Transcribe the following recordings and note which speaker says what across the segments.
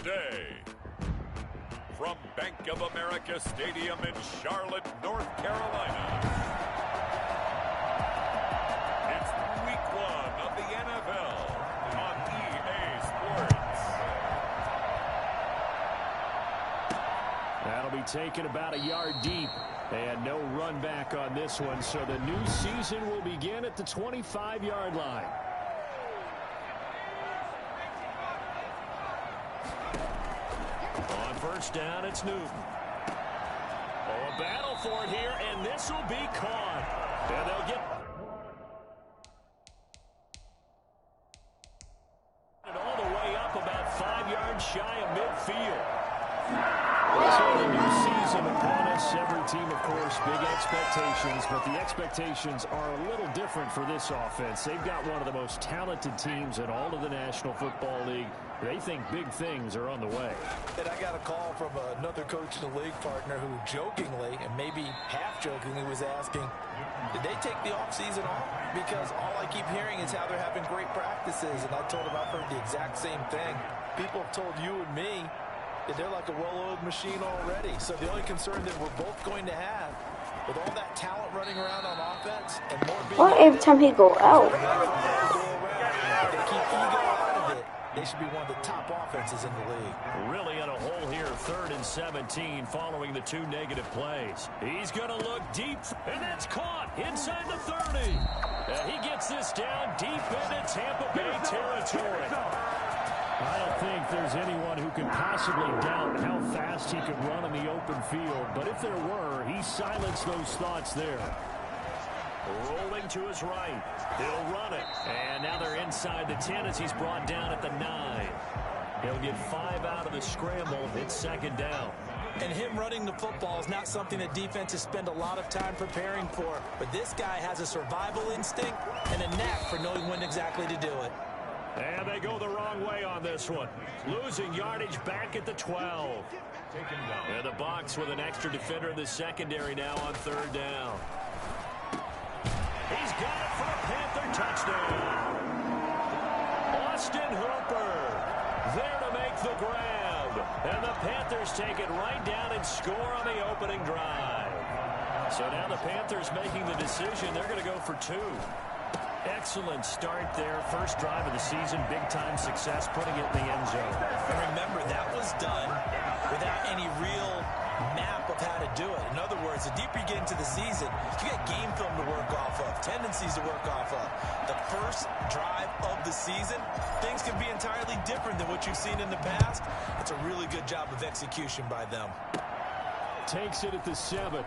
Speaker 1: today. From Bank of America Stadium in Charlotte, North Carolina, it's Week 1 of the NFL on EA Sports.
Speaker 2: That'll be taken about a yard deep. And no run back on this one, so the new season will begin at the 25-yard line. On first down, it's Newton. Oh, a battle for it here, and this will be caught. And they'll get it all the way up about 5 yards shy of midfield. So the new season upon us. Every team, of course, big expectations, but the expectations are a little different for this offense. They've got one of the most talented teams in all of the National Football League. They think big things are on the way.
Speaker 3: And I got a call from another coach in the league partner who jokingly, and maybe half-jokingly, was asking, did they take the offseason off? Because all I keep hearing is how they're having great practices, and I told him I've heard the exact same thing. People have told you and me that they're like a well-oiled machine already. So the only concern that we're both going to have, with all that talent running around on offense, and more being...
Speaker 4: Well, every time he go out.
Speaker 3: They keep ego out of it. They should be one of the top offenses in the league.
Speaker 2: Really in a hole here, 3rd and 17, following the 2 negative plays. He's going to look deep, and that's caught inside the 30. And he gets this down deep into Tampa Bay territory. I don't think there's anyone who can possibly doubt how fast he could run in the open field. But if there were, he silenced those thoughts there. Rolling to his right. He'll run it. And now they're inside the 10 as he's brought down at the 9. He'll get 5 out of the scramble. It's 2nd down.
Speaker 3: And him running the football is not something that defenses spend a lot of time preparing for. But this guy has a survival instinct and a knack for knowing when exactly to do it.
Speaker 2: And they go the wrong way on this one. Losing yardage back at the 12. And the box with an extra defender in the secondary now on 3rd down. He's got it for a Panther touchdown. Austin Hooper there to make the grab. And the Panthers take it right down and score on the opening drive. So now the Panthers making the decision. They're going to go for 2. Excellent start there. First drive of the season. Big-time success, putting it in the end zone.
Speaker 3: And remember, that was done without any real map of how to do it. In other words, the deeper you get into the season, you got game film to work off of, tendencies to work off of. The first drive of the season, things can be entirely different than what you've seen in the past. It's a really good job of execution by them.
Speaker 2: Takes it at the 7.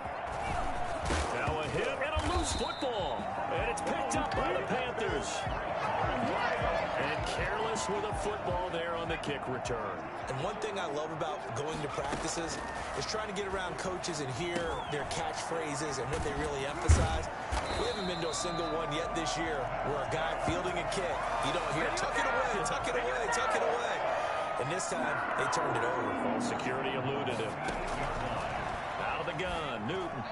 Speaker 2: Now a hit and a loose football. And it's picked up by the Panthers. And careless with a football there on the kick return.
Speaker 3: And one thing I love about going to practices is trying to get around coaches and hear their catchphrases and what they really emphasize. We haven't been to a single one yet this year where a guy fielding a kick, you don't hear, tuck it away, tuck it away, tuck it away. And this time, they turned it over.
Speaker 2: Well, security eluded him. Out of the gun, Newton.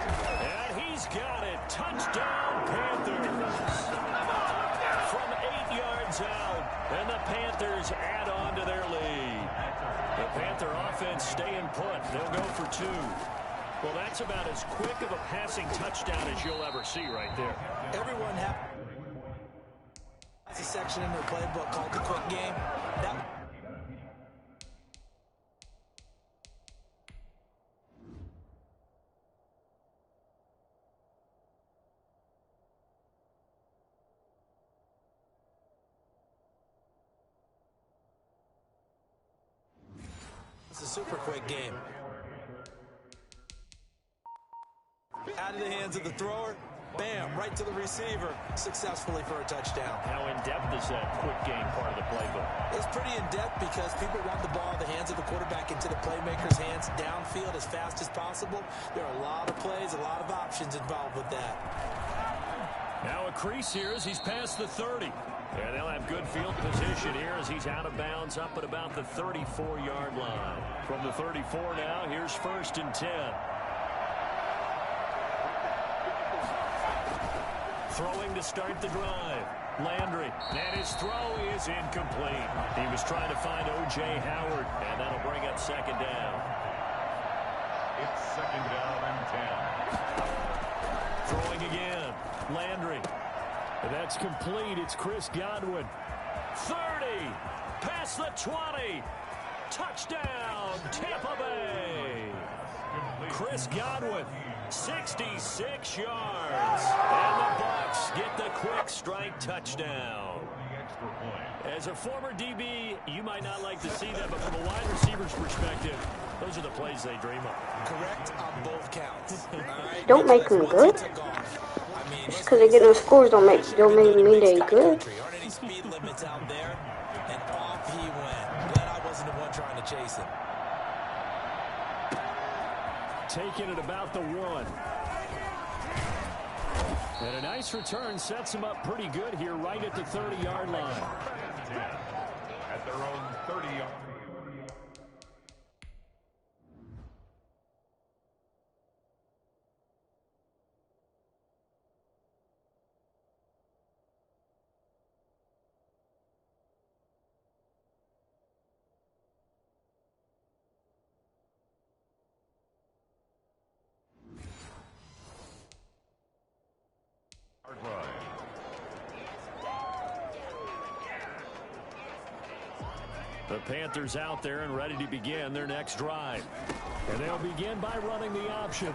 Speaker 2: And he's got it. Touchdown, Panthers. From 8 yards out, and the Panthers add on to their lead. The Panther offense staying put. They'll go for 2. Well, that's about as quick of a passing touchdown as you'll ever see right there.
Speaker 3: Everyone has a section in their playbook called the quick game. It's a super quick game. Out of the hands of the thrower, bam, right to the receiver, successfully for a touchdown.
Speaker 2: How in-depth is that quick game part of the playbook?
Speaker 3: It's pretty in-depth because people want the ball in the hands of the quarterback into the playmaker's hands downfield as fast as possible. There are a lot of plays, a lot of options involved with that.
Speaker 2: Now a crease here as he's past the 30. And they'll have good field position here as he's out of bounds up at about the 34-yard line. From the 34 now, here's 1st and 10. Throwing to start the drive. Landry, and his throw is incomplete. He was trying to find O.J. Howard, and that'll bring up second down.
Speaker 1: It's second down and 10.
Speaker 2: Throwing again. Landry. And that's complete. It's Chris Godwin. 30. Past the 20. Touchdown, Tampa Bay. Chris Godwin, 66 yards. And the Bucs get the quick strike touchdown. As a former DB, you might not like to see that, but from a wide receiver's perspective, those are the plays they dream of.
Speaker 3: Correct on both counts. Right?
Speaker 4: Don't make them good. Just because they get no scores don't mean they good.
Speaker 3: Aren't any speed limits out there? And off he went. Glad I wasn't the one trying to chase him.
Speaker 2: Taking it about the 1. And a nice return sets him up pretty good here right at the 30-yard line.
Speaker 1: At their own 30-yard.
Speaker 2: The Panthers out there and ready to begin their next drive. And they'll begin by running the option.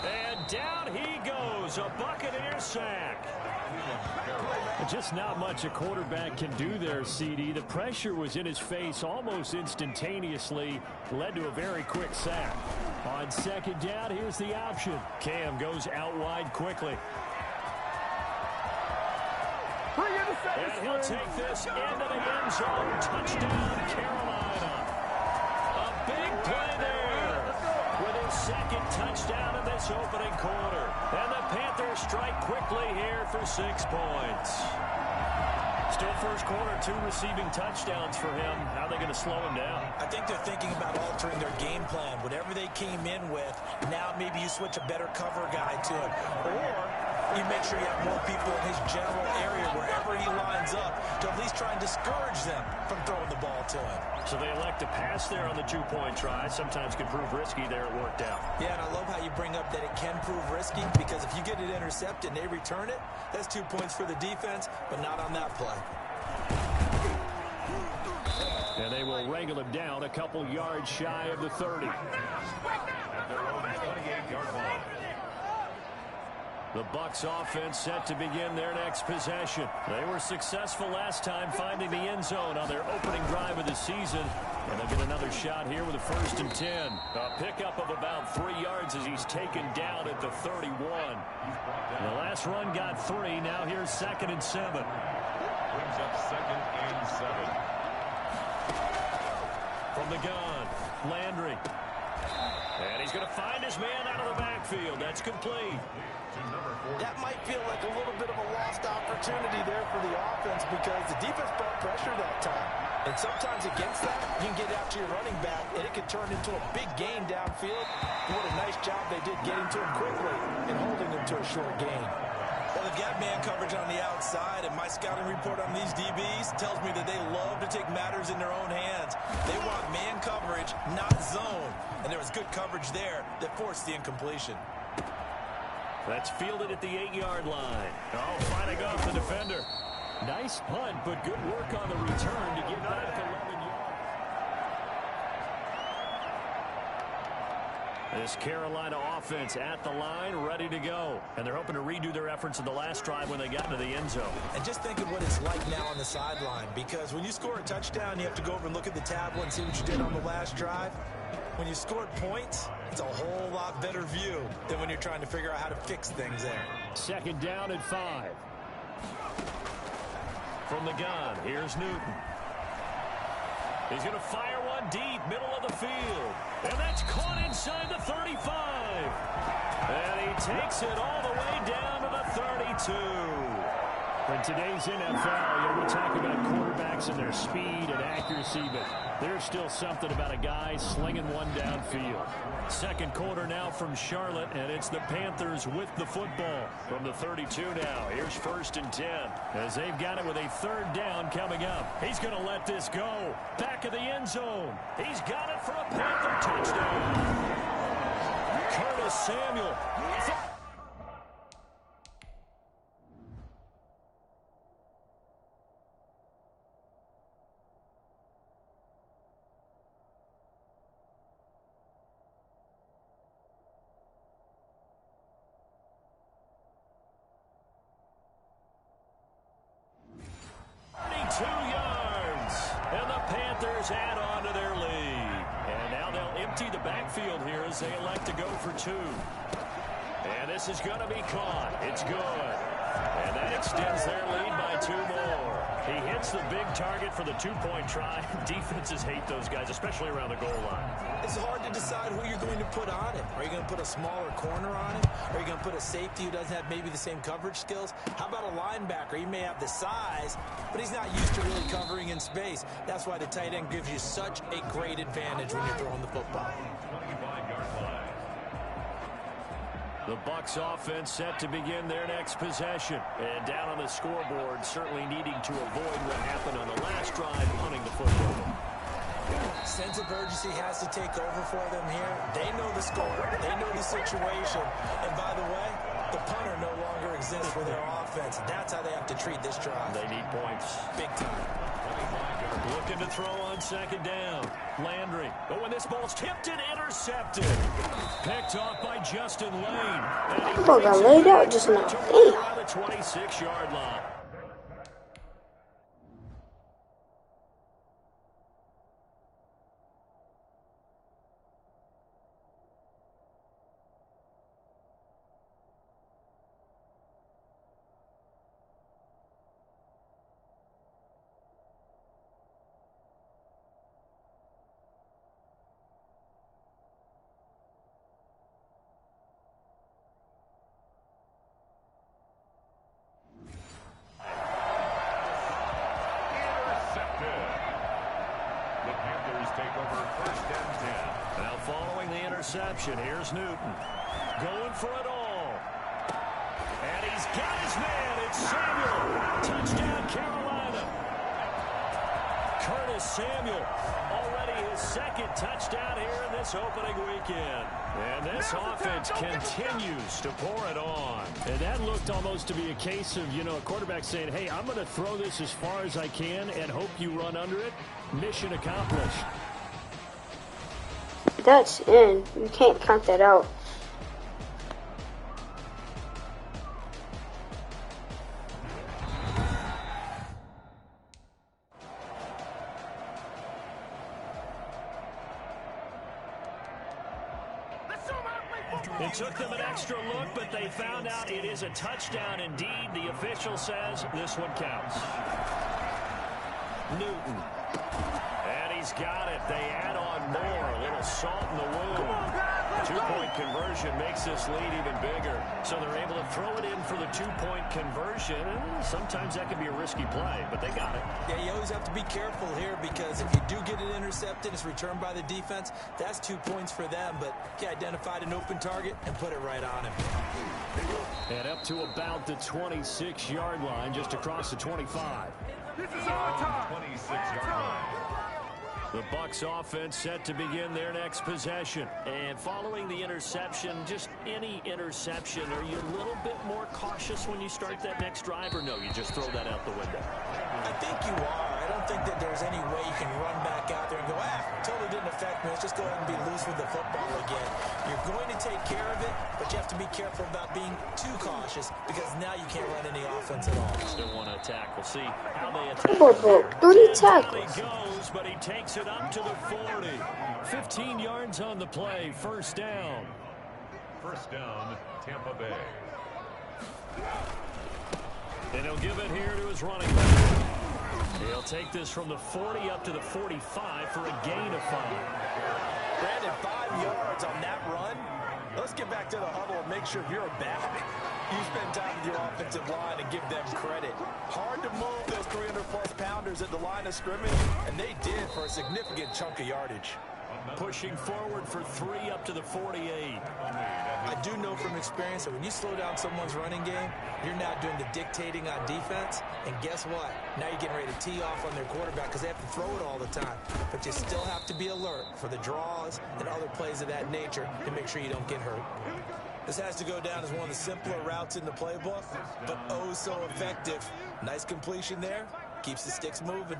Speaker 2: And down he goes, a Buccaneer sack. Just not much a quarterback can do there, CD. The pressure was in his face almost instantaneously, led to a very quick sack. On second down, here's the option. Cam goes out wide quickly. And he'll take this into the end zone. Touchdown, Carolina. A big play there with his second touchdown in this opening quarter. And the Panthers strike quickly here for 6 points. Still first quarter, 2 receiving touchdowns for him. How are they going to slow him down?
Speaker 3: I think they're thinking about altering their game plan. Whatever they came in with, now maybe you switch a better cover guy to it. Or you make sure you have more people in his general area wherever he lines up to at least try and discourage them from throwing the ball to him.
Speaker 2: So they elect to pass there on the 2-point try. Sometimes can prove risky. There it worked out.
Speaker 3: Yeah, and I love how you bring up that it can prove risky, because if you get it intercepted and they return it, that's 2 points for the defense, but not on that play.
Speaker 2: And they will wrangle him down a couple yards shy of the 30.
Speaker 1: At their own 28-yard line.
Speaker 2: The Bucs offense set to begin their next possession. They were successful last time finding the end zone on their opening drive of the season. And they'll get another shot here with a 1st and 10. A pickup of about 3 yards as he's taken down at the 31. The last run got 3. Now here's 2nd and 7.
Speaker 1: Brings up 2nd and 7.
Speaker 2: From the gun, Landry. And he's going to find his man out of the backfield. That's complete.
Speaker 3: That might feel like a little bit of a lost opportunity there for the offense, because the defense brought pressure that time. And sometimes against that, you can get out to your running back, and it can turn into a big gain downfield. What a nice job they did getting to him quickly and holding him to a short gain. Well, they've got man coverage on the outside, and my scouting report on these DBs tells me that they love to take matters in their own hands. They want man coverage, not zone. And there was good coverage there that forced the incompletion.
Speaker 2: That's fielded at the 8-yard line. Oh, fighting off the defender. Nice punt, but good work on the return to get back 11 yards. This Carolina offense at the line, ready to go. And they're hoping to redo their efforts in the last drive when they got into the end zone. And just think of what it's like now on the sideline, because when you score a touchdown, you have to go over and look at the tablet and see what you did on the last drive. When you scored points, it's a whole lot better view than when you're trying to figure out how to fix things there. 2nd down and 5. From the gun, here's Newton. He's going to fire one deep, middle of the field. And that's caught inside the 35. And he takes it all the way down to the 32. In today's NFL, we'll talk about quarterbacks and their speed and accuracy, but there's still something about a guy slinging one downfield. Second quarter now from Charlotte, and it's the Panthers with the football. From the 32 now, here's 1st and 10. As they've got it with a 3rd down coming up. He's going to let this go. Back of the end zone. He's got it for a Panther touchdown. Curtis Samuel. Add on to their lead. And now they'll empty the backfield here as they elect to go for 2. And this is going to be caught. It's good. And that extends their lead by 2 more. He hits the big target for the 2-point try. Defenses hate those guys, especially around the goal line.
Speaker 3: It's hard to decide who you're going to put on him. Are you going to put a smaller corner on him? Are you going to put a safety who doesn't have maybe the same coverage skills? How about a linebacker? He may have the size, but he's not used to really covering in space. That's why the tight end gives you such a great advantage when you're throwing the football.
Speaker 2: The Bucs offense set to begin their next possession. And down on the scoreboard, certainly needing to avoid what happened on the last drive, punting the football.
Speaker 3: Sense of urgency has to take over for them here. They know the score. They know the situation. And by the way, the punter no longer exists for their offense. That's how they have to treat this drive.
Speaker 2: They need points.
Speaker 3: Big time.
Speaker 2: Looking to throw on 2nd down. Landry. But when this ball's tipped and intercepted. Picked off by Justin Lane.
Speaker 4: That ball got laid out just now. Damn.
Speaker 2: On the 26-yard line. Here's Newton. Going for it all. And he's got his man. It's Samuel. Touchdown, Carolina. Curtis Samuel. Already his 2nd touchdown here in this opening weekend. And this offense continues to pour it on. And that looked almost to be a case of, a quarterback saying, hey, I'm going to throw this as far as I can and hope you run under it. Mission accomplished.
Speaker 4: That's in. You can't count that out.
Speaker 2: It took them an extra look, but they found out it is a touchdown indeed. The official says this one counts. Newton. And he's got it. They add on more. A little salt in the wound. 2-point conversion makes this lead even bigger. So they're able to throw it in for the 2-point conversion. Sometimes that can be a risky play, but they got it.
Speaker 3: Yeah, you always have to be careful here because if you do get it intercepted, it's returned by the defense. That's 2 points for them, but he identified an open target and put it right on him.
Speaker 2: And up to about the 26-yard line, just across the 25.
Speaker 1: This is our time. 26-yard line.
Speaker 2: The Bucs offense set to begin their next possession. And following the interception, just any interception, are you a little bit more cautious when you start that next drive, or no, you just throw that out the window?
Speaker 3: I think you are. I don't think that there's any way you can run back out there and go, totally didn't affect me. Let's just go ahead and be loose with the football again. You're going to take care of it, but you have to be careful about being too cautious because now you can't run any offense at all.
Speaker 2: Still want to attack. We'll see how they attack.
Speaker 4: Broke 3 tackles.
Speaker 2: He goes, but he takes it up to the 40. 15 yards on the play. First down.
Speaker 1: First down, Tampa Bay.
Speaker 2: And he'll give it here to his running back. He'll take this from the 40 up to the 45 for a gain of 5.
Speaker 3: Brandon, 5 yards on that run. Let's get back to the huddle and make sure you're back. You spend time with your offensive line and give them credit. Hard to move those 300-plus pounders at the line of scrimmage, and they did for a significant chunk of yardage.
Speaker 2: Pushing forward for 3 up to the 48.
Speaker 3: I do know from experience that when you slow down someone's running game, you're now doing the dictating on defense. And guess what? Now you're getting ready to tee off on their quarterback because they have to throw it all the time. But you still have to be alert for the draws and other plays of that nature to make sure you don't get hurt. This has to go down as one of the simpler routes in the playbook, but oh so effective. Nice completion there. Keeps the sticks moving.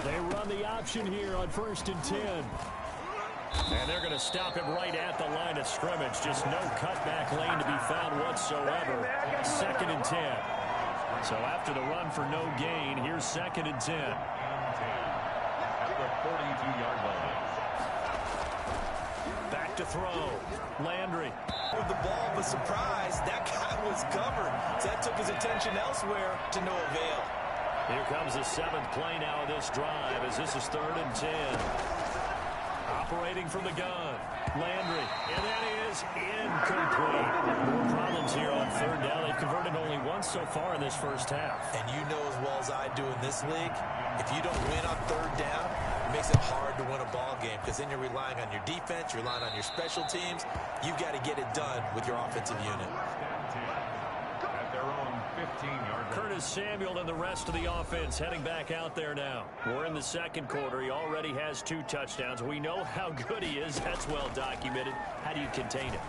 Speaker 2: They run the option here on 1st and 10. And they're going to stop him right at the line of scrimmage. Just no cutback lane to be found whatsoever. 2nd and 10. So after the run for no gain, here's 2nd and 10.
Speaker 1: At the 42-yard line.
Speaker 2: Back to throw. Landry.
Speaker 3: With the ball, but surprise, that guy was covered. So that took his attention elsewhere to no avail.
Speaker 2: Here comes the 7th play now of this drive as this is 3rd and 10. Operating from the gun. Landry. And that is incomplete. More problems here on 3rd down. They've converted only once so far in this first half.
Speaker 3: And you know as well as I do in this league, if you don't win on 3rd down, it makes it hard to win a ball game because then you're relying on your defense, you're relying on your special teams. You've got to get it done with your offensive unit.
Speaker 1: At their own 15-yard line.
Speaker 2: Curtis Samuel and the rest of the offense heading back out there now. We're in the 2nd quarter. He already has 2 touchdowns. We know how good he is. That's well documented. How do you contain him?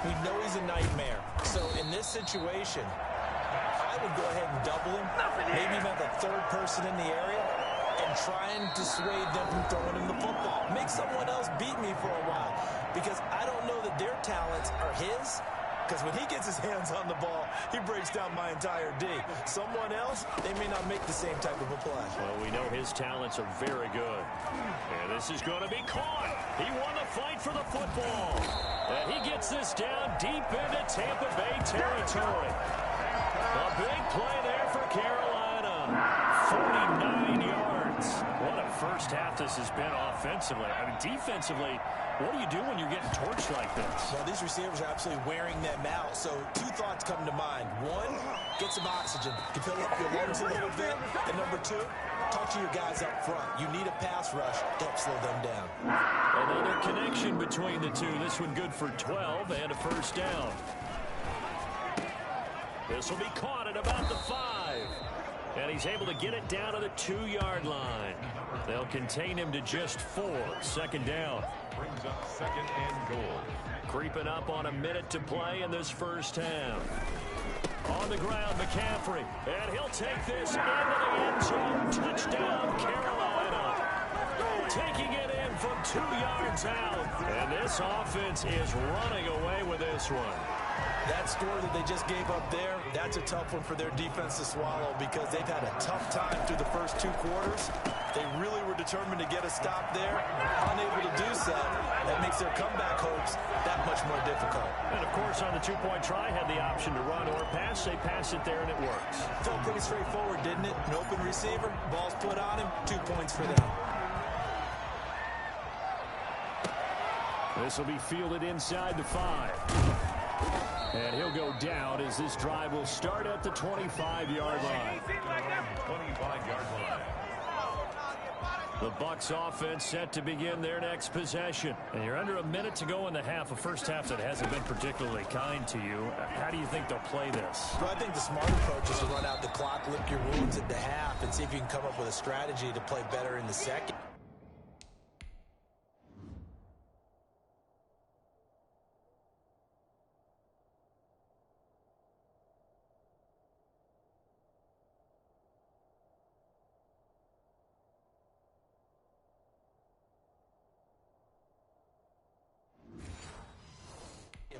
Speaker 3: We know he's a nightmare. So in this situation, I would go ahead and double him, maybe even have a 3rd person in the area, and try and dissuade them from throwing him the football. Make someone else beat me for a while because I don't know that their talents are his. Because when he gets his hands on the ball, he breaks down my entire D. Someone else, they may not make the same type of a play.
Speaker 2: Well, we know his talents are very good. And this is going to be caught. He won the fight for the football. And he gets this down deep into Tampa Bay territory. A big play there for Carolina. 49 yards. What a first half this has been offensively. I mean, defensively, what do you do when you're getting torched like this?
Speaker 3: Well, these receivers are absolutely wearing them out. So 2 thoughts come to mind. 1, get some oxygen. You can fill up your lungs a little bit. And number 2, talk to your guys up front. You need a pass rush to help slow them down.
Speaker 2: Another connection between the two. This one good for 12 and a first down. This will be caught at about the 5. And he's able to get it down to the 2-yard line. They'll contain him to just 4. 2nd down.
Speaker 1: Brings up 2nd and goal.
Speaker 2: Creeping up on a minute to play in this first half. On the ground, McCaffrey. And he'll take this into the end zone. Touchdown, Carolina. Taking it in from 2 yards out. And this offense is running away with this one.
Speaker 3: That score that they just gave up there, that's a tough one for their defense to swallow because they've had a tough time through the first 2 quarters. They really were determined to get a stop there, unable to do so. That makes their comeback hopes that much more difficult.
Speaker 2: And, of course, on the 2-point try, had the option to run or pass. They pass it there, and it works.
Speaker 3: Felt pretty straightforward, didn't it? An open receiver, ball's put on him, 2 points for them.
Speaker 2: This will be fielded inside the 5. And he'll go down as this drive will start at the 25-yard line.
Speaker 1: 25-yard line.
Speaker 2: The Bucs offense set to begin their next possession. And you're under a minute to go in the half, a first half that hasn't been particularly kind to you. How do you think they'll play this?
Speaker 3: Well, I think the smart approach is to run out the clock, lick your wounds at the half, and see if you can come up with a strategy to play better in the second.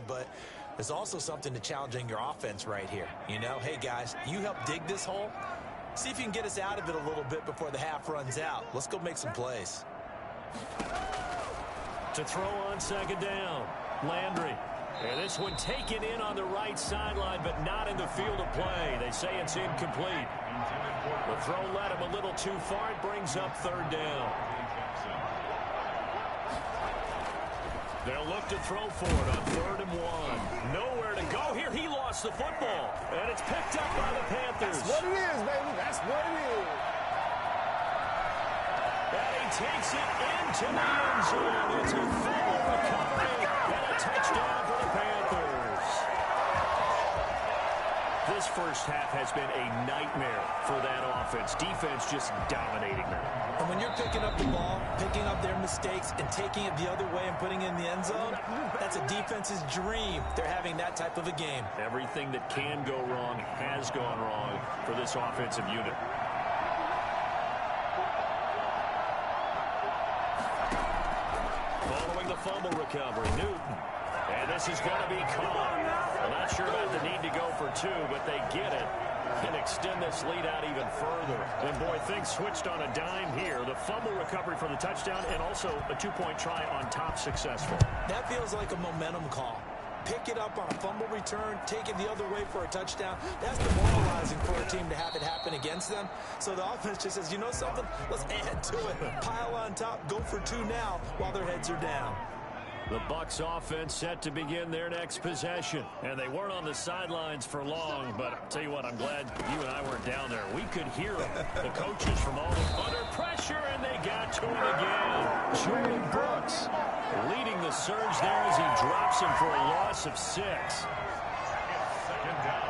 Speaker 3: But there's also something to challenging your offense right here. You know, hey, guys, you help dig this hole. See if you can get us out of it a little bit before the half runs out. Let's go make some plays.
Speaker 2: To throw on 2nd down, Landry. And this one taken in on the right sideline, but not in the field of play. They say it's incomplete. The throw led him a little too far. It brings up 3rd down. They'll look to throw for it on 3rd and 1. Nowhere to go here. He lost the football. And it's picked up by the Panthers.
Speaker 5: That's what it is, baby. That's what it is.
Speaker 2: And he takes it into the end zone. It's a fumble recovery and a touchdown for the Panthers. This first half has been a nightmare for that offense. Defense just dominating them.
Speaker 3: And when you're picking up the ball, picking up their mistakes, and taking it the other way and putting it in the end zone, that's a defense's dream. They're having that type of a game.
Speaker 2: Everything that can go wrong has gone wrong for this offensive unit. Following the fumble recovery, Newton. And this is going to be caught. I'm not sure about the need to go for 2, but they get it and extend this lead out even further. And, boy, things switched on a dime here. The fumble recovery for the touchdown and also a 2-point try on top successful.
Speaker 3: That feels like a momentum call. Pick it up on a fumble return, take it the other way for a touchdown. That's demoralizing for a team to have it happen against them. So the offense just says, you know something? Let's add to it. Pile on top, go for 2 now while their heads are down.
Speaker 2: The Bucs offense set to begin their next possession. And they weren't on the sidelines for long, but I'll tell you what, I'm glad you and I weren't down there. We could hear them. The coaches from all under pressure, and they got to him again. Jordan Brooks leading the surge there as he drops him for a loss of 6.
Speaker 1: Second down.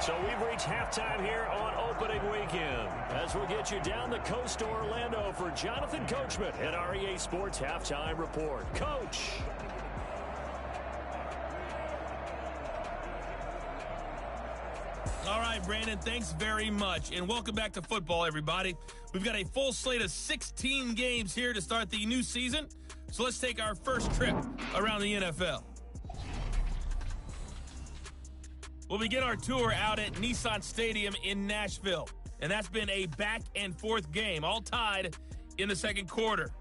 Speaker 2: So we've reached halftime here on opening weekend. As we'll get you down the coast to Orlando for Jonathan Coachman at REA Sports Halftime Report. Coach.
Speaker 6: All right, Brandon, thanks very much. And welcome back to football, everybody. We've got a full slate of 16 games here to start the new season. So let's take our first trip around the NFL. We'll begin our tour out at Nissan Stadium in Nashville. And that's been a back-and-forth game, all tied in the second quarter.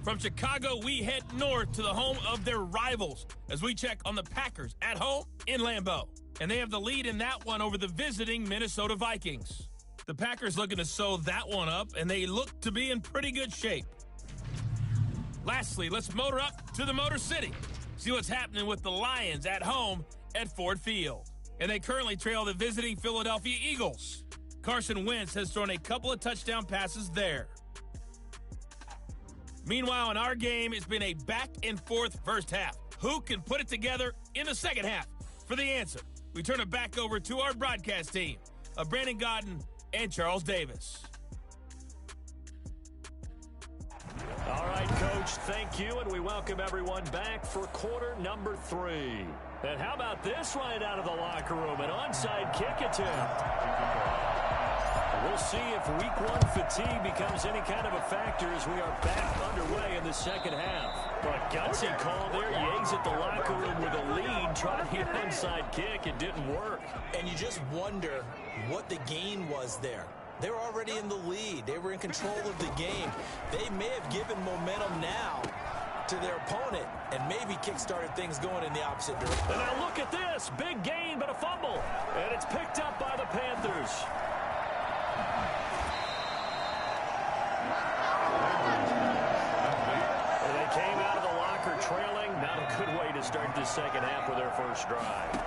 Speaker 6: From Chicago, we head north to the home of their rivals as we check on the Packers at home in Lambeau. And they have the lead in that one over the visiting Minnesota Vikings. The Packers looking to sew that one up, and they look to be in pretty good shape. Lastly, let's motor up to the Motor City. See what's happening with the Lions at home at Ford Field. And they currently trail the visiting Philadelphia Eagles. Carson Wentz has thrown a couple of touchdown passes there. Meanwhile, in our game, it's been a back-and-forth first half. Who can put it together in the second half? For the answer, we turn it back over to our broadcast team of Brandon Godden and Charles Davis.
Speaker 2: All right, Coach, thank you, and we welcome everyone back for quarter number 3. And how about this right out of the locker room, an onside kick attempt. We'll see if week 1 fatigue becomes any kind of a factor as we are back underway in the second half. But gutsy call there. You exit the locker room with a lead, tried the onside kick, it didn't work.
Speaker 3: And you just wonder what the gain was there. They were already in the lead. They were in control of the game. They may have given momentum now to their opponent and maybe kick-started things going in the opposite direction.
Speaker 2: And now look at this. Big gain, but a fumble. And it's picked up by the Panthers. And they came out of the locker trailing. Not a good way to start this second half with their first drive.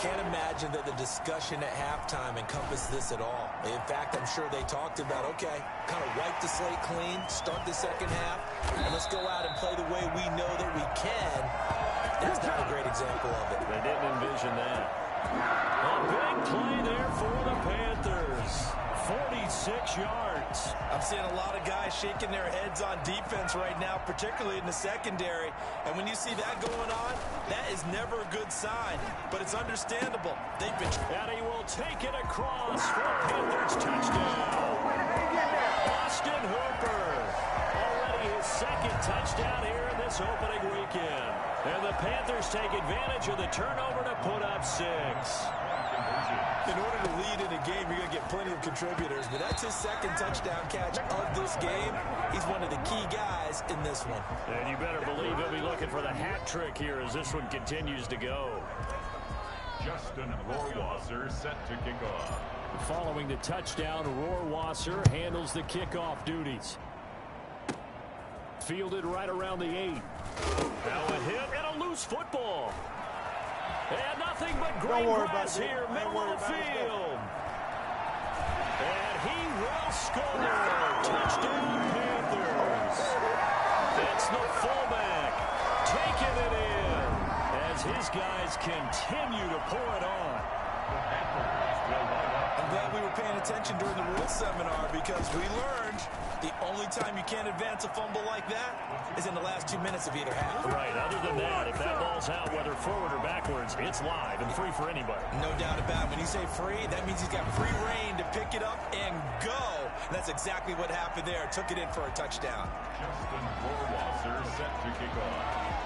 Speaker 3: Can't imagine that the discussion at halftime encompassed this at all. In fact, I'm sure they talked about, okay, kind of wipe the slate clean, start the second half, and let's go out and play the way we know that we can. That's not a great example of it.
Speaker 2: They didn't envision that. A big play there for the Panthers. 46 yards.
Speaker 3: I'm seeing a lot of guys shaking their heads on defense right now, particularly in the secondary. And when you see that going on, that is never a good sign. But it's understandable. They've been...
Speaker 2: And he will take it across for a Panthers touchdown. Austin Hooper. Already his second touchdown here in this opening weekend. And the Panthers take advantage of the turnover to put up 6.
Speaker 3: In order to lead in a game, you're going to get plenty of contributors, but that's his second touchdown catch of this game. He's one of the key guys in this one.
Speaker 2: And you better believe he'll be looking for the hat trick here as this one continues to go.
Speaker 1: Justin Rohrwasser set to kick off.
Speaker 2: Following the touchdown, Rohrwasser handles the kickoff duties. Fielded right around the 8. Now a hit and a loose football. And nothing but green grass here, middle of the field. And he will score. Touchdown, Panthers. It's the fullback taking it in as his guys continue to pour it on.
Speaker 3: I'm glad we were paying attention during the rules seminar because we learned the only time you can't advance a fumble like that is in the last 2 minutes of either half.
Speaker 2: Right. Other than that, if that ball's out, whether forward or backwards, it's live and free for anybody.
Speaker 3: No doubt about it. When you say free, that means he's got free reign to pick it up and go. And that's exactly what happened there. Took it in for a touchdown.
Speaker 1: Justin Rohrwasser set to kick off.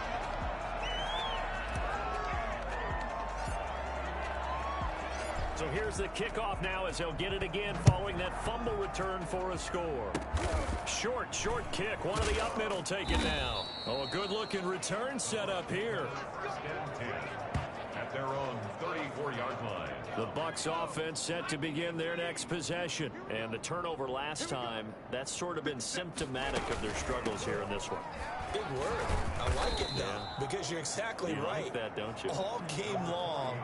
Speaker 2: So here's the kickoff now as he'll get it again following that fumble return for a score. Short kick. One of the up middle take it now. Oh, a good-looking return set up here.
Speaker 1: At their own 34-yard line.
Speaker 2: The Bucs offense set to begin their next possession. And the turnover last time, that's sort of been symptomatic of their struggles here in this one.
Speaker 3: Big word. I like it, though, because you're exactly right.
Speaker 2: Like that, don't you?
Speaker 3: All game long,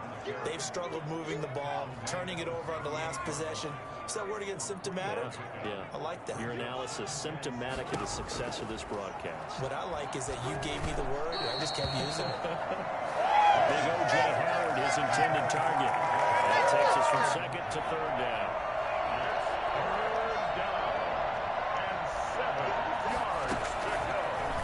Speaker 3: they've struggled moving the ball, turning it over on the last possession. Is that word again, symptomatic?
Speaker 2: Yeah.
Speaker 3: I like that.
Speaker 2: Your analysis, symptomatic of the success of this broadcast.
Speaker 3: What I like is that you gave me the word, and I just kept using it.
Speaker 2: Big O.J. Howard, his intended target. That takes us from second to third down.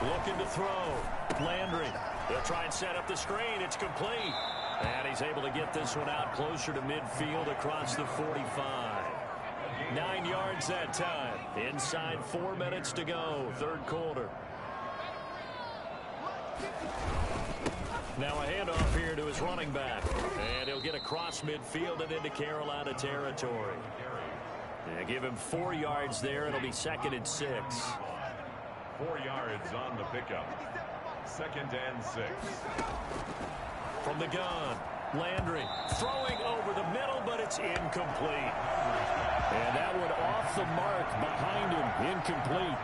Speaker 2: Looking to throw. Landry. They'll try and set up the screen. It's complete. And he's able to get this one out closer to midfield across the 45. 9 yards that time. Inside 4 minutes to go. Third quarter. Now a handoff here to his running back. And he'll get across midfield and into Carolina territory. Yeah, give him 4 yards there. It'll be 2nd and 6.
Speaker 1: 4 yards on the pickup. 2nd and 6.
Speaker 2: From the gun, Landry throwing over the middle, but it's incomplete. And that one off the mark behind him, incomplete.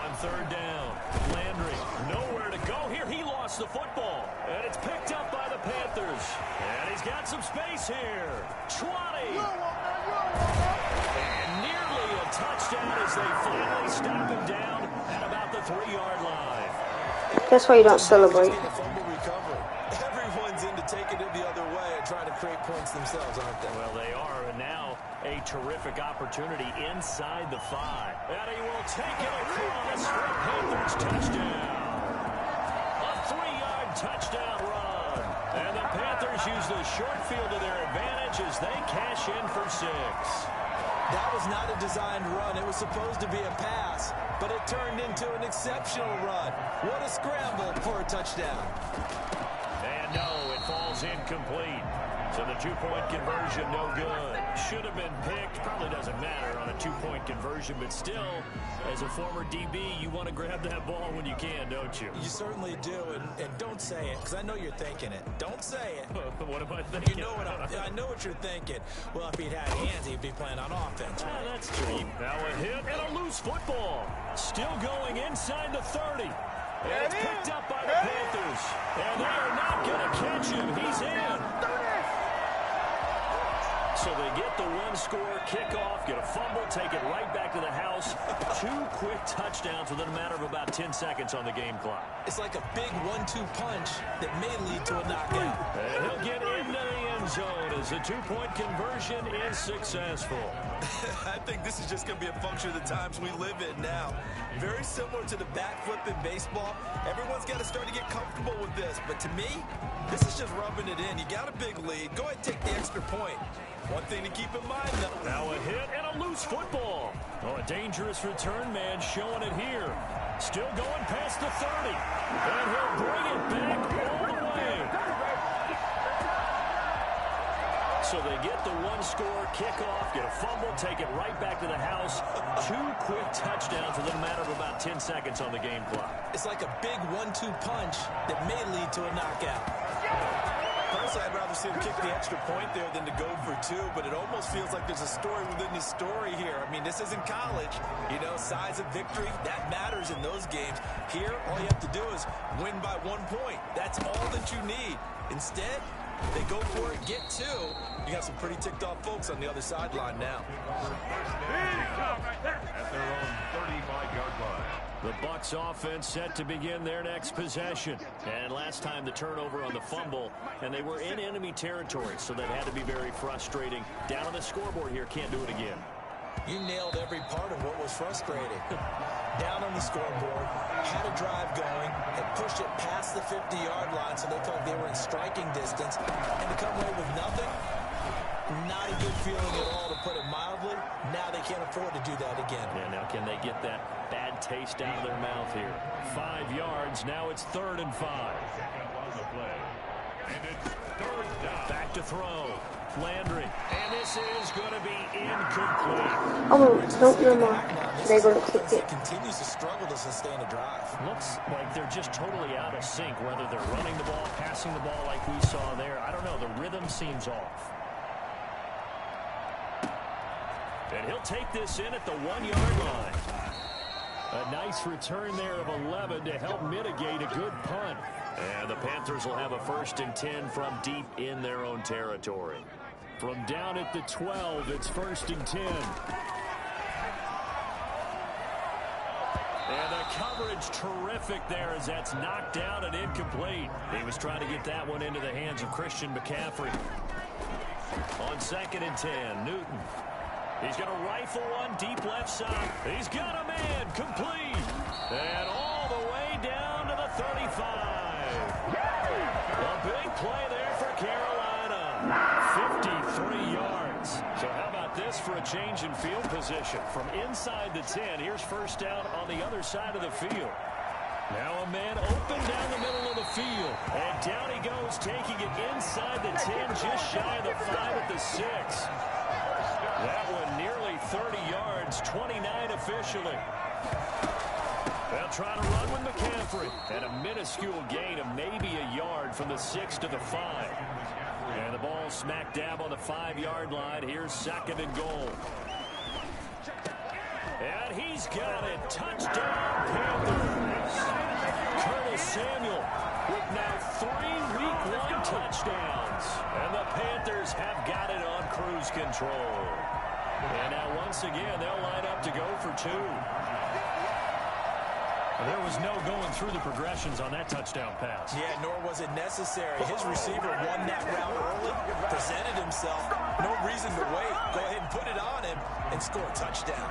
Speaker 2: On third down, Landry nowhere to go here. He lost the football, and it's picked up by the Panthers. And he's got some space here. 20. And nearly a touchdown as they finally stop him down at about the 3-yard line.
Speaker 4: That's why you don't celebrate.
Speaker 3: Everyone's into taking it the other way and trying to create points themselves, aren't they?
Speaker 2: Well, they are, and now a terrific opportunity inside the 5. And he will take it across for a Panthers touchdown. A 3-yard touchdown run. And the Panthers use the short field to their advantage as they cash in for 6.
Speaker 3: That was not a designed run. It was supposed to be a pass, but it turned into an exceptional run. What a scramble for a touchdown.
Speaker 2: And no, it falls incomplete. So the 2-point conversion, no good. Should have been picked. Probably doesn't matter on a 2-point conversion, but still, as a former DB, you want to grab that ball when you can, don't you?
Speaker 3: You certainly do, and don't say it, because I know you're thinking it. Don't say it.
Speaker 2: What am I thinking?
Speaker 3: You know what I know what you're thinking. Well, if he'd had hands, he'd be playing on offense. Right?
Speaker 2: That's true. Now a hit and a loose football. Still going inside the 30. And it's picked up by the Panthers. And they are not going to catch him. He's in. So they get the one-score kickoff, get a fumble, take it right back to the house. 2 quick touchdowns within a matter of about 10 seconds on the game clock.
Speaker 3: It's like a big 1-2 punch that may lead to a knockout.
Speaker 2: And he'll get into the end zone as the 2-point conversion is successful.
Speaker 3: I think this is just going to be a function of the times we live in now. Very similar to the backflip in baseball. Everyone's got to start to get comfortable with this. But to me, this is just rubbing it in. You got a big lead. Go ahead and take the extra point. One thing to keep in mind, though.
Speaker 2: Now a hit and a loose football. Oh, a dangerous return man showing it here. Still going past the 30. And he'll bring it back all the way. So they get the one-score kickoff, get a fumble, take it right back to the house. 2 quick touchdowns within a matter of about 10 seconds on the game clock.
Speaker 3: It's like a big 1-2 punch that may lead to a knockout. Personally, I'd rather rather see him kick the extra point there than to go for two, but it almost feels like there's a story within the story here. I mean, this isn't college. You know, size of victory, that matters in those games. Here, all you have to do is win by 1 point. That's all that you need. Instead, they go for it, get two. You got some pretty ticked off folks on the other sideline now.
Speaker 1: At their own 35-yard line.
Speaker 2: The Bucs offense set to begin their next possession. And last time the turnover on the fumble, and they were in enemy territory, so that had to be very frustrating. Down on the scoreboard here, can't do it again.
Speaker 3: You nailed every part of what was frustrating. Down on the scoreboard, had a drive going, had pushed it past the 50-yard line so they felt like they were in striking distance, and to come away with nothing, not a good feeling at all, to put it mildly. Now they can't afford to do that again.
Speaker 2: Yeah, now can they get that bad taste out of their mouth here? 5 yards, now it's 3rd and 5.
Speaker 1: And it's 3rd down.
Speaker 2: Back to throw. Landry. And this is going to be incomplete.
Speaker 4: Oh, don't no more. They're going to kick it.
Speaker 3: Continues to struggle to sustain a drive.
Speaker 2: Looks like they're just totally out of sync, whether they're running the ball, passing the ball like we saw there. I don't know. The rhythm seems off. And he'll take this in at the 1-yard line. A nice return there of 11 to help mitigate a good punt. And the Panthers will have a 1st and 10 from deep in their own territory. From down at the 12, it's 1st and 10. And the coverage terrific there as that's knocked down and incomplete. He was trying to get that one into the hands of Christian McCaffrey. On 2nd and 10, Newton. He's going to rifle one deep left side. He's got a man complete. And all the way down to the 35. A big play there for Carolina. 53 yards. So how about this for a change in field position? From inside the 10, here's 1st down on the other side of the field. Now a man open down the middle of the field. And down he goes, taking it inside the 10, just shy of the 5 at the 6. That one nearly 30 yards, 29 officially. They'll try to run with McCaffrey. And a minuscule gain of maybe a yard from the 6 to the 5. And the ball smack dab on the 5-yard line. Here's 2nd and goal. And he's got it. Touchdown, Panthers. Curtis Samuel with now 3 Week 1 touchdowns. And the Panthers have got it on cruise control. And now once again, they'll line up to go for 2. There was no going through the progressions on that touchdown pass.
Speaker 3: Yeah, nor was it necessary. His receiver won that route early, presented himself. No reason to wait. Go ahead and put it on him and score a touchdown.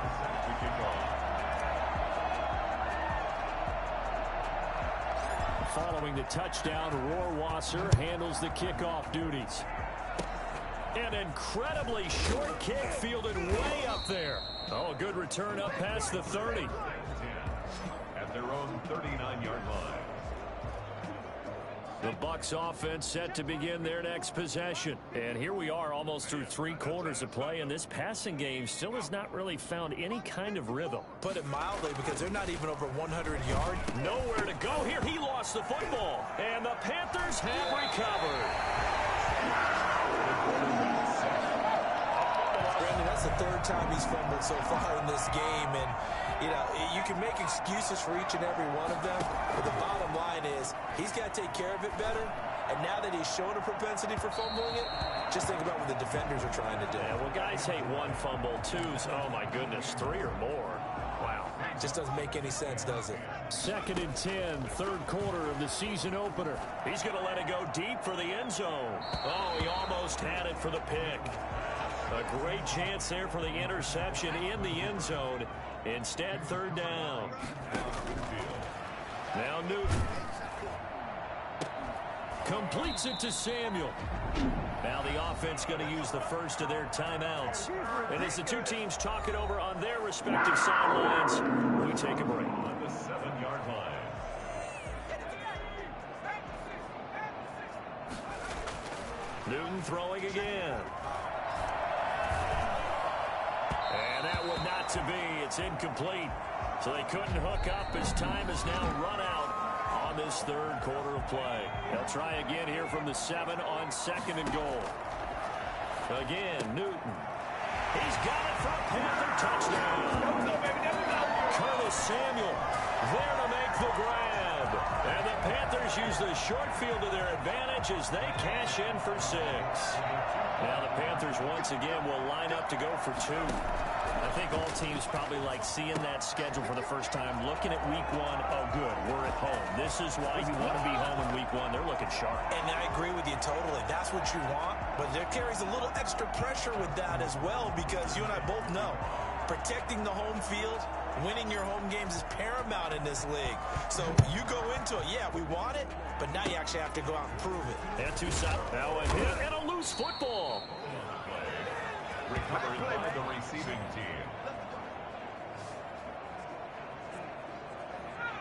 Speaker 2: Following the touchdown, Rohrwasser handles the kickoff duties. An incredibly short kick fielded way up there. Oh, a good return up past the 30.
Speaker 1: At their own 39-yard line.
Speaker 2: The Bucs offense set to begin their next possession. And here we are almost through 3 quarters of play, and this passing game still has not really found any kind of rhythm.
Speaker 3: Put it mildly, because they're not even over 100 yards.
Speaker 2: Nowhere to go here. He lost the football. And the Panthers have recovered.
Speaker 3: Brandon, that's the 3rd time he's fumbled so far in this game, and you know, you can make excuses for each and every one of them, but the bottom line is he's got to take care of it better, and now that he's shown a propensity for fumbling it, just think about what the defenders are trying to do.
Speaker 2: Yeah, well, guys hate 1 fumble, 2s, oh my goodness, 3 or more. Wow.
Speaker 3: Just doesn't make any sense, does it?
Speaker 2: 2nd and 10, 3rd quarter of the season opener. He's going to let it go deep for the end zone. Oh, he almost had it for the pick. A great chance there for the interception in the end zone. Instead, 3rd down. Now Newton. Completes it to Samuel. Now the offense going to use the first of their timeouts. And as the 2 teams talk it over on their respective sidelines, we take a break.
Speaker 1: On the 7-yard line.
Speaker 2: Newton throwing again. And that one not to be. It's incomplete. So they couldn't hook up as time is now run out on this third quarter of play. They'll try again here from the 7 on 2nd and goal. Again, Newton. He's got it for a Panther touchdown. Curtis Samuel there to make the grab. And the Panthers use the short field to their advantage as they cash in for 6. Now the Panthers once again will line up to go for 2.
Speaker 7: I think all teams probably like seeing that schedule for the first time, looking at week 1. Oh, good, we're at home. This is why you want to be home in week 1. They're looking sharp.
Speaker 3: And I agree with you totally. That's what you want, but there carries a little extra pressure with that as well, because you and I both know protecting the home field, winning your home games is paramount in this league. So you go into it, yeah, we want it, but now you actually have to go out and prove it.
Speaker 2: And now a hit and a loose football.
Speaker 1: Recovered by the receiving team.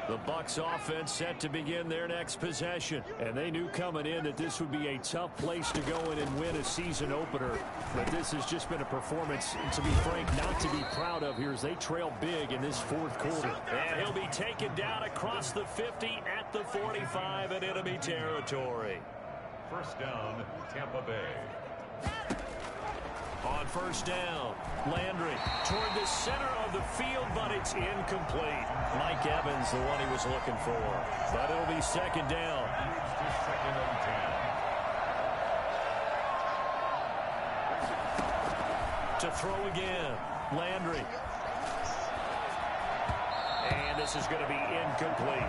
Speaker 2: The Bucs offense set to begin their next possession. And they knew coming in that this would be a tough place to go in and win a season opener. But this has just been a performance, to be frank, not to be proud of here as they trail big in this fourth quarter. And he'll be taken down across the 50 at the 45 in enemy territory.
Speaker 1: First down, Tampa Bay.
Speaker 2: On first down, Landry toward the center of the field, but it's incomplete. Mike Evans, the one he was looking for. But it'll be second down.
Speaker 1: Second and 10.
Speaker 2: To throw again, Landry. And this is going to be incomplete.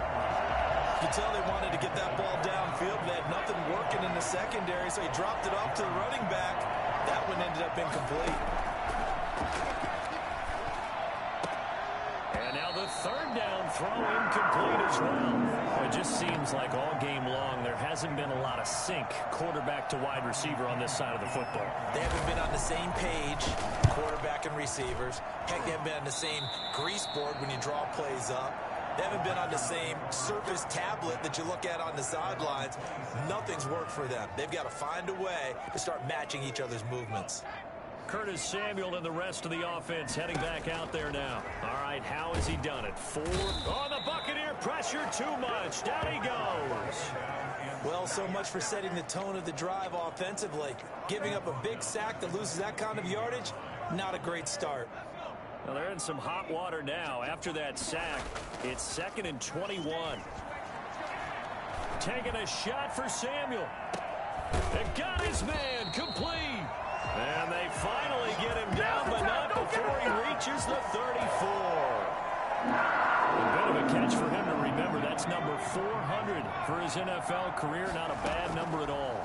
Speaker 3: You can tell they wanted to get that ball downfield. They had nothing working in the secondary, so he dropped it off to the running back. That one ended up incomplete.
Speaker 2: And now the third down throw incomplete as well.
Speaker 7: It just seems like all game long there hasn't been a lot of sync quarterback to wide receiver on this side of the football.
Speaker 3: They haven't been on the same page, quarterback and receivers. Heck, they haven't been on the same grease board when you draw plays up. They haven't been on the same Surface tablet that you look at on the sidelines. Nothing's worked for them. They've got to find a way to start matching each other's movements.
Speaker 2: Curtis Samuel and the rest of the offense heading back out there now. All right, how has he done it? 4. Oh, the Buccaneer pressure too much. Down he goes.
Speaker 3: Well, so much for setting the tone of the drive offensively. Giving up a big sack that loses that kind of yardage, not a great start.
Speaker 2: Well, they're in some hot water now. After that sack, it's 2nd and 21. Taking a shot for Samuel. They got his man complete. And they finally get him down, but not before he reaches the 34. A bit of a catch for him to remember. That's number 400 for his NFL career. Not a bad number at all.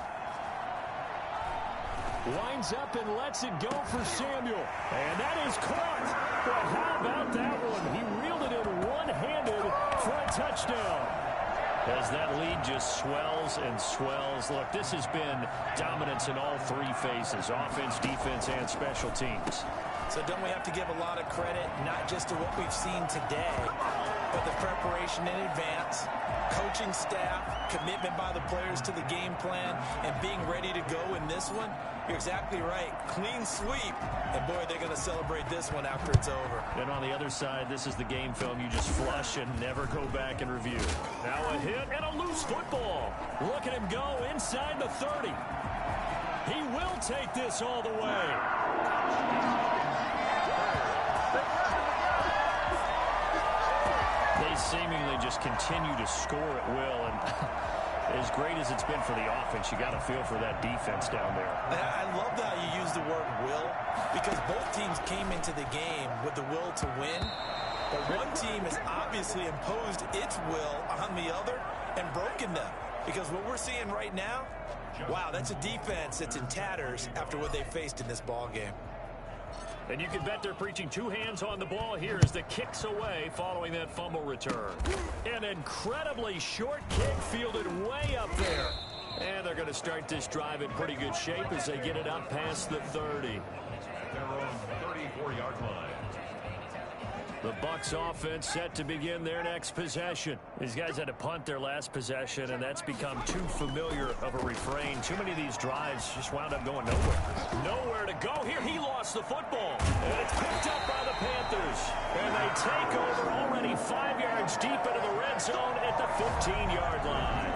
Speaker 2: Winds up and lets it go for Samuel. And that is caught. But how about that one? He reeled it in one-handed for a touchdown. As that lead just swells and swells. Look, this has been dominance in all 3 phases, offense, defense, and special teams.
Speaker 3: So don't we have to give a lot of credit, not just to what we've seen today, but the preparation in advance, coaching staff, commitment by the players to the game plan, and being ready to go in this one? You're exactly right. Clean sweep. And, boy, they're going to celebrate this one after it's over.
Speaker 2: And on the other side, this is the game film you just flush and never go back and review. Now a hit and a loose football. Look at him go inside the 30. He will take this all the way. They seemingly just continue to score at will, and as great as it's been for the offense, you got to feel for that defense down there.
Speaker 3: I love how you use the word will, because both teams came into the game with the will to win, but one team has obviously imposed its will on the other and broken them, because what we're seeing right now, wow, that's a defense that's in tatters after what they faced in this ball game.
Speaker 2: And you can bet they're preaching 2 hands on the ball here as the kick's away following that fumble return. An incredibly short kick fielded way up there. And they're going to start this drive in pretty good shape as they get it up past the 30.
Speaker 1: Their own 34-yard line.
Speaker 2: The Bucs offense set to begin their next possession. These guys had to punt their last possession, and that's become too familiar of a refrain. Too many of these drives just wound up going nowhere. Nowhere to go here. He lost the football. And it's picked up by the Panthers. And they take over already 5 yards deep into the red zone at the 15-yard line.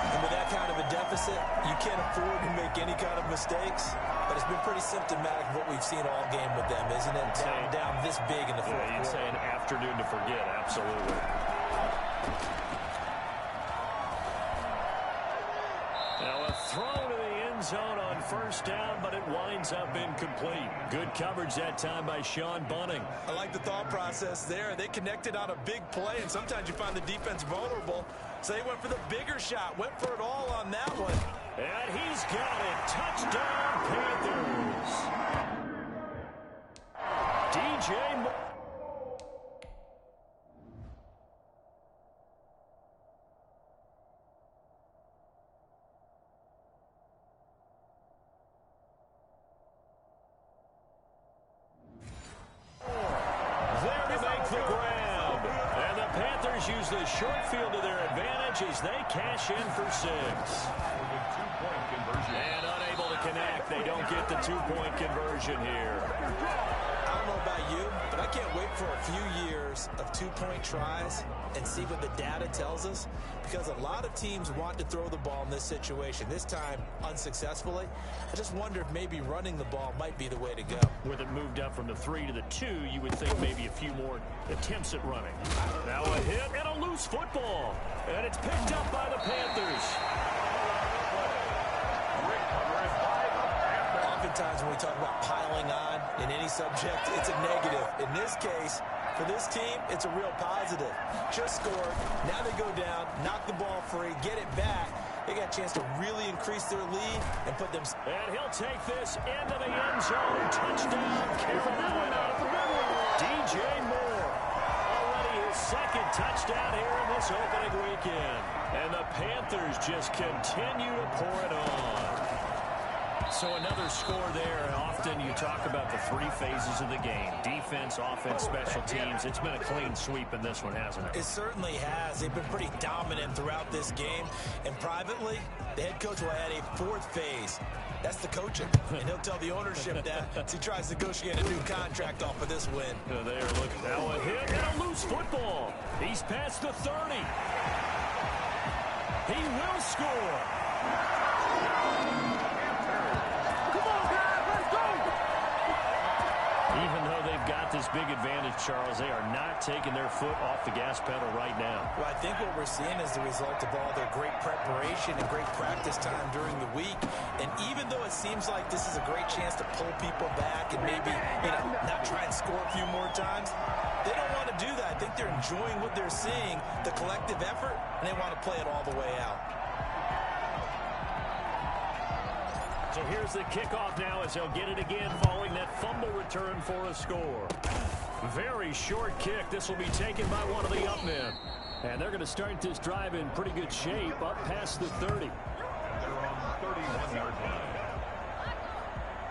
Speaker 3: And with that kind of a deficit, you can't afford to make any kind of mistakes. But it's been pretty symptomatic of what we've seen all game with them, isn't it? Down this big in the fourth quarter.
Speaker 2: You'd say an afternoon to forget, absolutely. Now a throw to the end zone on first down, but it winds up incomplete. Good coverage that time by Sean Bunting.
Speaker 3: I like the thought process there. They connected on a big play, and sometimes you find the defense vulnerable. So they went for the bigger shot, went for it all on that one.
Speaker 2: And he's got it. Touchdown, Panthers. DJ Moore. There to make the grab. And the Panthers use the short field to their advantage as they cash in for 6. And unable to connect. They don't get the 2-point conversion here.
Speaker 3: I don't know about you, but I can't wait for a few years of 2-point tries and see what the data tells us, because a lot of teams want to throw the ball in this situation. This time, unsuccessfully. I just wonder if maybe running the ball might be the way to go.
Speaker 2: With it moved up from the 3 to the 2, you would think maybe a few more attempts at running. Now a hit and a loose football. And it's picked up by the Panthers.
Speaker 3: Oftentimes when we talk about piling on in any subject, it's a negative. In this case, for this team, it's a real positive. Just scored. Now they go down, knock the ball free, get it back. They got a chance to really increase their lead and put them...
Speaker 2: And he'll take this into the end zone. Touchdown, Carolina. DJ Moore. Already his second touchdown here in this opening weekend. And the Panthers just continue to pour it on. So another score there. Often you talk about the 3 phases of the game. Defense, offense, special teams. It's been a clean sweep in this one, hasn't it?
Speaker 3: It certainly has. They've been pretty dominant throughout this game. And privately, the head coach will add a 4th phase. That's the coaching. And he'll tell the ownership that as he tries to negotiate a new contract off of this win.
Speaker 2: They are looking now a hit and a loose football. He's past the 30. He will score. Even though they've got this big advantage, Charles, they are not taking their foot off the gas pedal right now.
Speaker 3: Well, I think what we're seeing is the result of all their great preparation and great practice time during the week. And even though it seems like this is a great chance to pull people back and maybe, not try and score a few more times, they don't want to do that. I think they're enjoying what they're seeing, the collective effort, and they want to play it all the way out.
Speaker 2: So here's the kickoff now as they'll get it again following that fumble return for a score. Very short kick. This will be taken by one of the up men. And they're going to start this drive in pretty good shape up past the 30.
Speaker 1: They're on 31-yard line.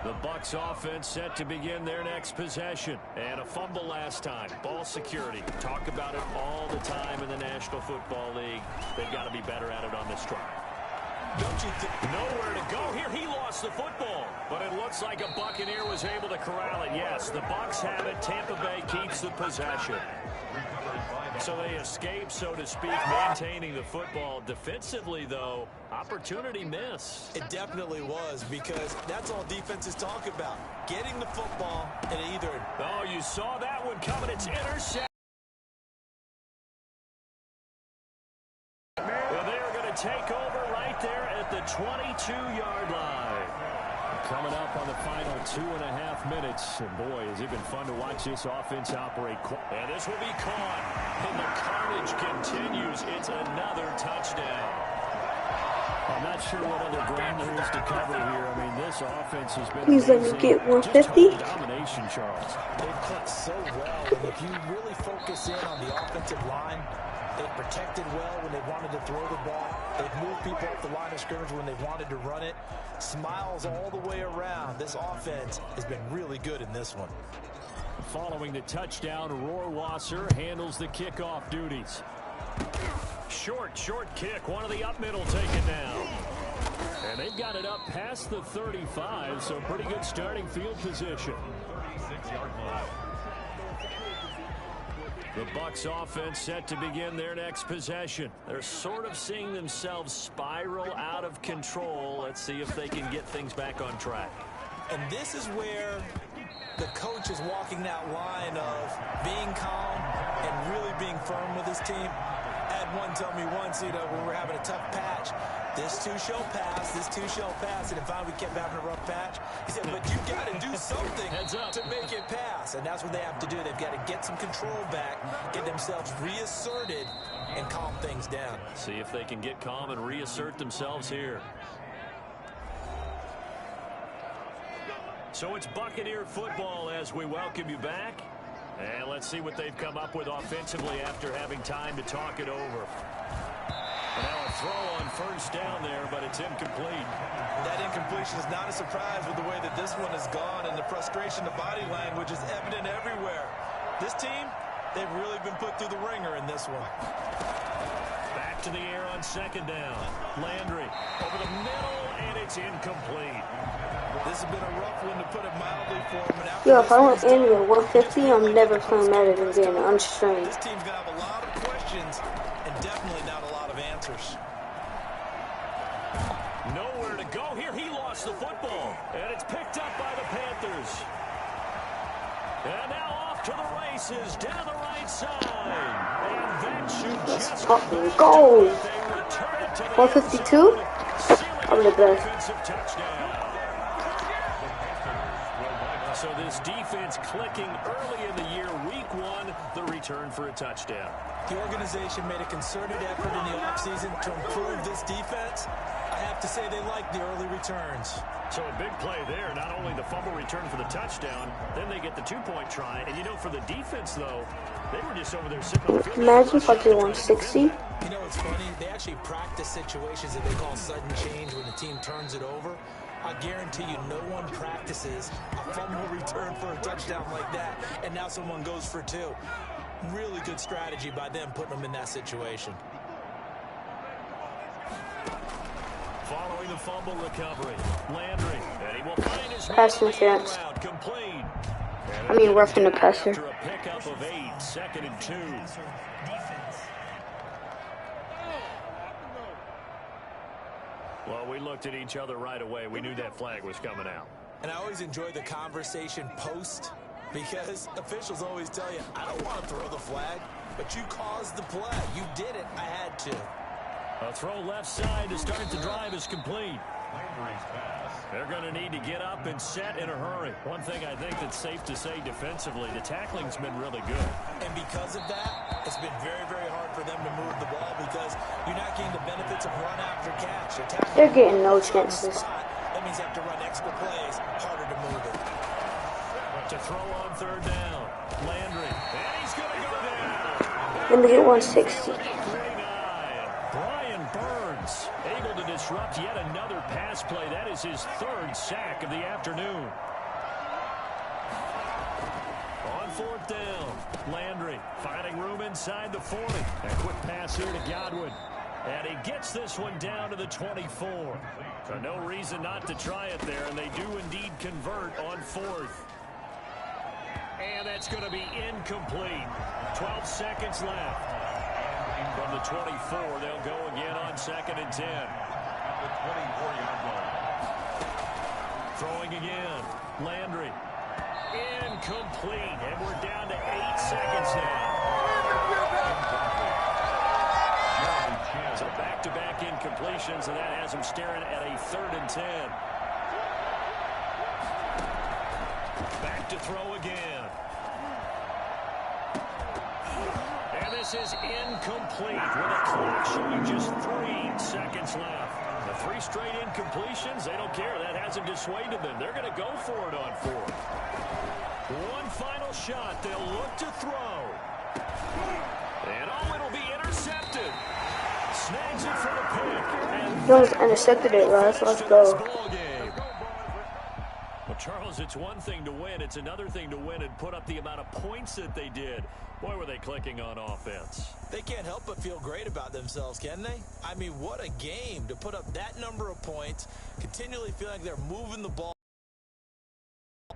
Speaker 2: The Bucs offense set to begin their next possession. And a fumble last time. Ball security. Talk about it all the time in the National Football League. They've got to be better at it on this drive.
Speaker 3: Don't you think?
Speaker 2: Nowhere to go here. He lost the football. But it looks like a Buccaneer was able to corral it. Yes, the Bucs have it. Tampa Bay keeps the possession. So they escape, so to speak, maintaining the football. Defensively, though, opportunity miss.
Speaker 3: It definitely was, because that's all defenses talk about. Getting the football and either...
Speaker 2: Oh, you saw that one coming. It's intercepted. Well, they are going to take over right there at the 22-yard line. Coming up on the final 2.5 minutes. And boy, has it been fun to watch this offense operate. And this will be caught. And the carnage continues. It's another touchdown. I'm not sure what other ground there is to cover here. I mean, this offense has been
Speaker 4: He's going to get 150.
Speaker 2: Domination, Charles.
Speaker 3: They've clicked so well. And if you really focus in on the offensive line, they've protected well when they wanted to throw the ball. They've moved people off the line of scrimmage when they wanted to run it. Smiles all the way around. This offense has been really good in this one.
Speaker 2: following the touchdown. Rohrwasser handles the kickoff duties. Short kick. One of the up middle taken down. And they've got it up past the 35, so pretty good starting field position. The Bucs offense set to begin their next possession. They're sort of seeing themselves spiral out of control. Let's see if they can get things back on track.
Speaker 3: And this is where the coach is walking that line of being calm and really being firm with his team. I had one tell me once, when we were having a tough patch, this too shall pass, this too shall pass. And if we kept having a rough patch, he said, but you got to do something to make it pass. And that's what they have to do. They've got to get some control back, get themselves reasserted, and calm things down.
Speaker 2: See if they can get calm and reassert themselves here. So it's Buccaneer football as we welcome you back. And let's see what they've come up with offensively after having time to talk it over. Now a throw on first down there, but it's incomplete.
Speaker 3: That incompletion is not a surprise with the way that this one has gone, and the frustration, the body language is evident everywhere. This team, they've really been put through the ringer in this one.
Speaker 2: Back to the air on second down. Landry over the middle, and it's incomplete.
Speaker 3: This has been a rough one to put it mildly for him.
Speaker 4: Yo, if I want Andy at 150, I'm never playing Madden again. Unstrained.
Speaker 3: This team's going to have a lot of questions and definitely not a lot of answers.
Speaker 2: Nowhere to go here. He lost the football, and it's picked up by the Panthers. And now off to the races down the right side. And that should
Speaker 4: Let's fucking go. 152? I'm the best.
Speaker 2: So this defense clicking early in the year, week one, the return for a touchdown.
Speaker 3: The organization made a concerted effort in the offseason to improve this defense. I have to say they like the early returns.
Speaker 2: So a big play there, not only the fumble return for the touchdown, then they get the two-point try. And, for the defense, though, they were just over there sitting on the field.
Speaker 4: Imagine if I did 160.
Speaker 3: You know, it's funny. They actually practice situations that they call sudden change when the team turns it over. I guarantee you no one practices a fumble return for a touchdown like that, and now someone goes for two. Really good strategy by them putting them in that situation.
Speaker 2: Following the fumble recovery, Landry, and he will find his
Speaker 4: pass interference.
Speaker 2: Complete.
Speaker 4: Roughing the passer.
Speaker 2: After a pickup of 8, 2nd and 2. Well, we looked at each other right away. We knew that flag was coming out.
Speaker 3: And I always enjoy the conversation post, because officials always tell you, I don't want to throw the flag, but you caused the play. You did it. I had to.
Speaker 2: A throw left side to start the drive is complete. They're going to need to get up and set in a hurry. One thing I think that's safe to say defensively, the tackling's been really good.
Speaker 3: And because of that, it's been very, very hard for them to move the ball because you're not getting the benefits of run after catch.
Speaker 4: They're getting no chances.
Speaker 3: That means you have to run extra plays, harder to move it.
Speaker 2: To throw on third down, Landry, and he's going to go down.
Speaker 4: Let me get 160.
Speaker 2: Brian Burns able to disrupt yet another pass play. That is his 3rd sack of the afternoon. On 4th down, Landry finding room inside the 40. A quick pass here to Godwin. And he gets this one down to the 24. So no reason not to try it there, and they do indeed convert on 4th. And that's going to be incomplete. 12 seconds left. From the 24, they'll go again on 2nd and 10. The 24-yard line. Throwing again. Landry. Incomplete. And we're down to 8 seconds now. So back-to-back incompletions, and that has them staring at a 3rd and 10. Back to throw again. And this is incomplete with a clock showing just 3 seconds left. The 3 straight incompletions, they don't care. That hasn't dissuaded them. They're going to go for it on 4th. One final shot. They'll look to throw. And it'll be intercepted. Snags it for the pick.
Speaker 4: Jones intercepted it, guys. Let's go.
Speaker 2: The Well, Charles, it's one thing to win. It's another thing to win and put up the amount of points that they did. Boy, were they clicking on offense.
Speaker 3: They can't help but feel great about themselves, can they? I mean, what a game to put up that number of points, continually feel like they're moving the ball.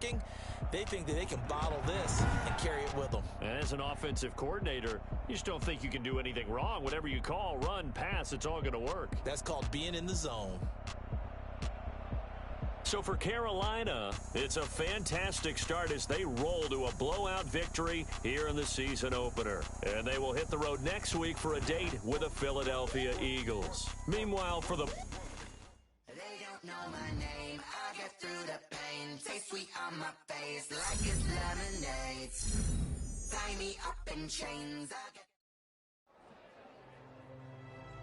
Speaker 3: They think that they can bottle this and carry it with them.
Speaker 2: And as an offensive coordinator, you just don't think you can do anything wrong. Whatever you call, run, pass, it's all going to work.
Speaker 3: That's called being in the zone.
Speaker 2: So for Carolina, it's a fantastic start as they roll to a blowout victory here in the season opener. And they will hit the road next week for a date with the Philadelphia Eagles. Meanwhile, for the...
Speaker 8: They don't know my name. I get through the pain. Taste sweet on my face like it's lemonade. Tie me up in chains.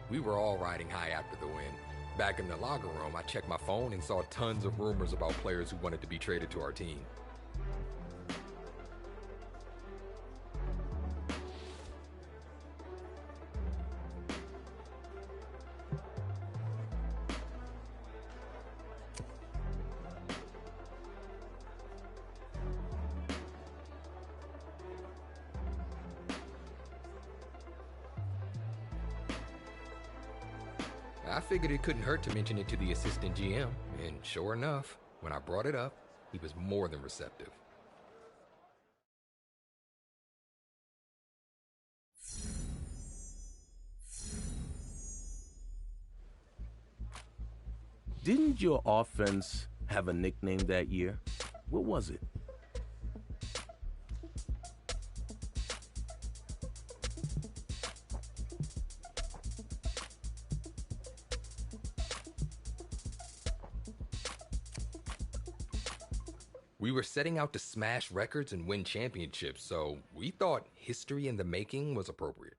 Speaker 9: We were all riding high after the win. Back in the locker room, I checked my phone and saw tons of rumors about players who wanted to be traded to our team. I figured it couldn't hurt to mention it to the assistant GM, and sure enough, when I brought it up, he was more than receptive.
Speaker 10: Didn't your offense have a nickname that year? What was it?
Speaker 9: We were setting out to smash records and win championships, so we thought history in the making was appropriate.